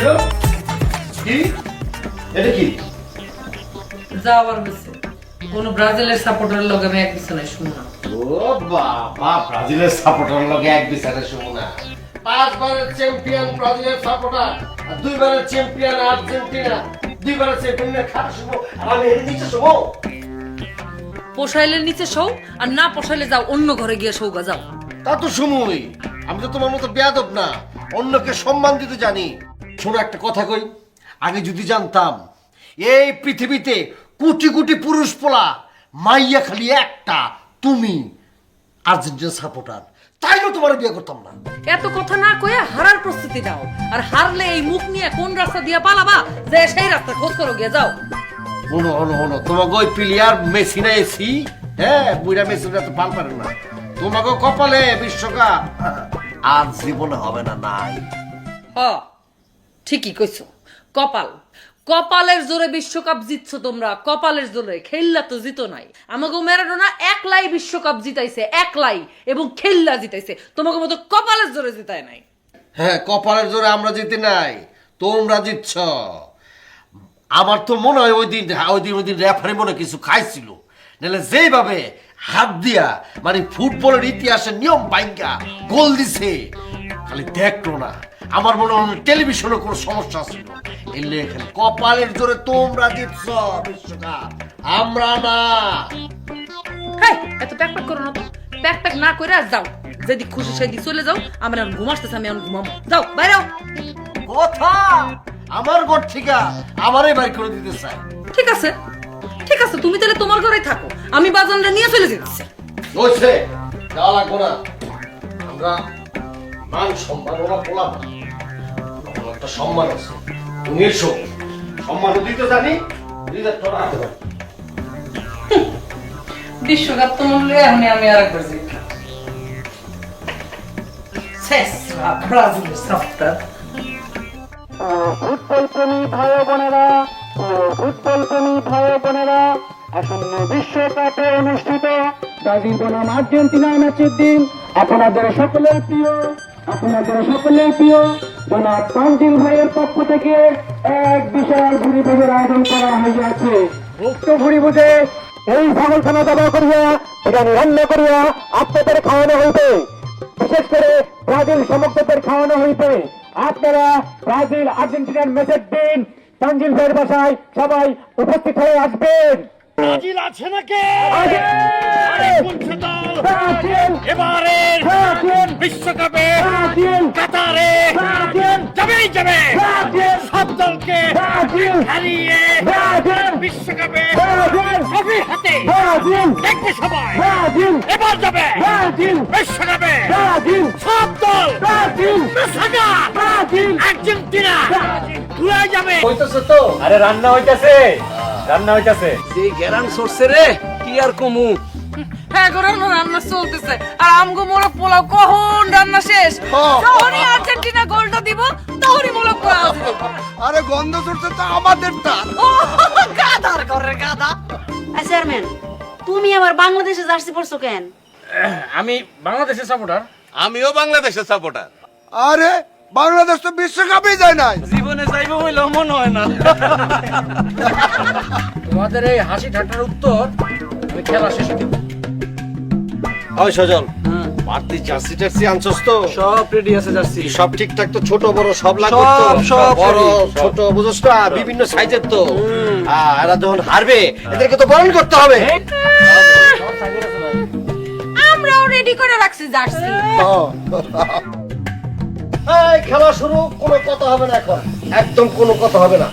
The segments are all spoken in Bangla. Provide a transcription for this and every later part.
কি এটা কি যাওয়ার হয়েছে কোন ব্রাজিলের সাপোর্টারের লগে আমি এক বিছানায় শুনো না। ও বাবা, ব্রাজিলের সাপোর্টার লগে এক বিছানায় শুবো না। 5 বারের চ্যাম্পিয়ন ব্রাজিলের সাপোর্টার আর 2 বারের চ্যাম্পিয়ন আর্জেন্টিনা, 2 বারের চ্যাম্পিয়নের খাট শুবো আর আমি এর নিচে শুবো। পোষাইলে নিচে শোও আর না পোষাইলে যাও অন্য ঘরে গিয়ে শোগা যাও। তা তো শুনুই, আমি তো তোমার মতো বেয়াদব না, অন্যকে সম্মান দিতে জানি। শোনো একটা কথা কই, আগে যদি জানতাম এই পৃথিবীতে কোটি কোটি পুরুষ পোলা মাইয়া খালি একটা তুমি আর্জেন্টিনা সাপোর্টার, তাইও তোমার বিয়ে করতাম না। এত কথা না কইয়া হারার প্রস্তুতি নাও, আর হারলে এই মুখ নিয়ে কোন রাস্তা দিয়া পালাবা যে সেই রাস্তা খোঁজ করো গিয়ে যাও। হনো তোমাকে ওই প্লেয়ার মেসি না এসি, হ্যাঁ বুড়া মেসিরা তো পাল পারে না। তোমাকে কপালে বিশ্বকাপ আর জীবনে হবে না, নাই। হ ঠিকই কইছো, কপাল কপালের জোরে বিশ্বকাপ জিতছো তোমরা, কপালের জোরে। খেললা তো জিতো নাই। আমাকে ম্যারাডোনা একলাই বিশ্বকাপ জিতাইছে, একলাই, এবং খেললা জিতাইছে। তোমাকে মতো কপালের জোরে জিতায় নাই। হ্যাঁ কপালের জোরে আমরা জিতি নাই, তোমরা জিতছ। আমার তো মনে হয় ওই দিন রেফারি মনে কিছু খাইছিল, নাহলে যেভাবে হাত দিয়া মানে ফুটবলের ইতিহাসের নিয়ম ভাঙ্গা গোল দিছে, খালি দেখতো না, আমার মনে হয় টেলিভিশনে কোনো সমস্যা ছিল। এলে এখানে কপালের জোরে তোমরা জিতছ বিশ্বকাপ, আমরা না। হাই এত প্যাক প্যাক করো না তো, প্যাক প্যাক না করে যাও, যেদিক খুশি সেদিক চলে যাও। আমরা এখন ঘুমাসতেছি, আমি এখন ঘুমাবো। যাও বাইরে কথা আমার ঘর থেকে আমারই বাড়ি করে দিতে চাই। ঠিক আছে ঠিক আছে, তুমি তাহলে তোমার ঘরেই থাকো, আমি বাজানটা নিয়ে চলে যেতেছি। হয়েছে, যাওয়া লাগবো না। আমরা মান সম্মান ওরা বলাবো, আমার একটা সম্মান আছে, তুমি এসো, সম্মান দিতে জানি, দিতে তোরা হাতে পারি। বিশ্বকাপ তো মূল্যে আমি আরেকবার জিতলাম। শেষ ব্রাজিলের সাপোর্টার। ফুটবল প্রেমী ভাই বোনেরা ফুটবল প্রেমী ভাই বোনেরা, আসন্ন বিশ্বকাপে অনুষ্ঠিত ব্রাজিল বনাম আর্জেন্টিনা ম্যাচের দিন আপনাদের সকলের প্রিয় জনাব তানজিল ভাইয়ের পক্ষ থেকে এক বিশাল ভুরিভোজের আয়োজন করা হইয়াছে। উক্ত ভুরিভোজে এই ছাগলখানা দাবা করিয়া সেখানে রান্না করিয়া আপনাদের খাওয়ানো হইবে, বিশেষ করে ব্রাজিল সমর্থকদের খাওয়ানো হইবে। আপনারা ব্রাজিল আর্জেন্টিনার ম্যাচের দিন তানজিল ভাইয়ের বাসায় সবাই উপস্থিত হয়ে আসবেন। ব্রাজিল আছে নাকি? এবারের বিশ্বকাপে কাতারে যাবেই যাবে, সব দলকে হারিয়ে বিশ্বকাপে ট্রফি হাতে দেখবে সবাই। এবার যাবে বিশ্বকাপে সব দল, আর্জেন্টিনা ঘুরে যাবে। আরে রান্না হইতাছে। যে গেরান সরছে রে, কি আর কমু। হ্যাঁ গরম রান্না চলতেছে, আর আমগো মোরা পোলাও কখন রান্না শেষ, তখনই আর্জেন্টিনা গোলটা দিব, তখনই মোরা পোলাও দিব। আরে গন্ধ সরছে তো আমাদের তার। ও গাদার করে গাদা। চেয়ারম্যান, তুমি আবার বাংলাদেশে জার্সি পরছো কেন? আমি বাংলাদেশের সাপোর্টার। আমিও বাংলাদেশের সাপোর্টার। আরে বাংলাদেশ তো বিশ্বকাপে যায় নাই। জীবনে যাইবো বলে মনে হয় না। তোমাদের এই হাসি ঠাট্টার উত্তর আমি খেলা শেষে দেব। ওই সজল, বাড়তি জার্সি টার্সি আনছস তো? সব রেডি আছে জার্সি। সব ঠিকঠাক তো? ছোট বড় সব লাগবে তো? সব বড় ছোট বুঝছ না, বিভিন্ন সাইজের তো। এরা যখন হারবে এদেরকে তো বরণ করতে হবে। আমরাও রেডি করে রাখছি জার্সি। এই খেলা শুরু, কোনো কথা হবে না এখন, একদম কোনো কথা হবে না।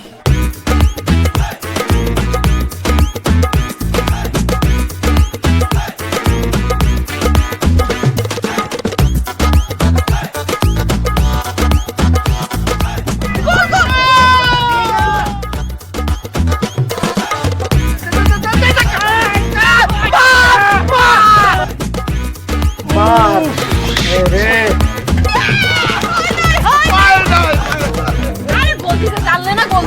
আরে গলতিতে জানলে না গোল।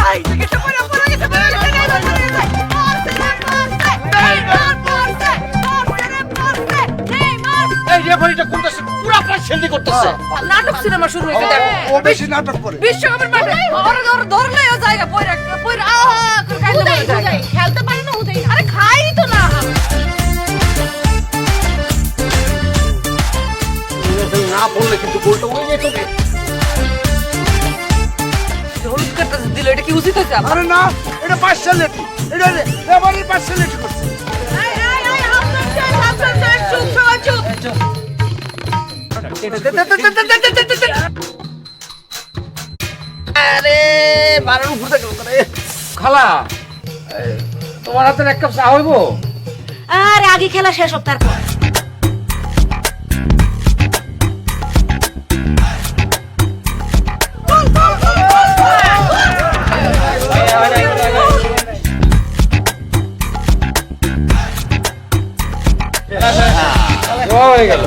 আই থেকে সবাই পড়ে গেছে, পড়ে গেছে। এই রেফারিটা কোনটা পুরা পাশে অশান্তি করতেছে। নাটক সিনেমা শুরু হয়েছে দেখো ও বেশি নাটক করে। বিশ্বকাপের মাঠে ওর ধরলে ও জায়গা পয়রা পয়রা করে খাইতে পারে জায়গা খেলতে পারে না হুদাই না আরে খাই তো না না বললে কিন্তু গোলটা উড়ে যেত রে। হলুদ কার্ডটা দিল এটা কি উচিত হয়েছে আমার আরে না, এটা পার্সিয়ালিটি, এটা রেফারির পার্সিয়ালিটি করছে। আরে বারণ ঘুরতে গেল করে। খালা তোমার হাতের এক কাপ চা হইবো? আরে আগে খেলা শেষ হোক তারপর হয়ে গেল।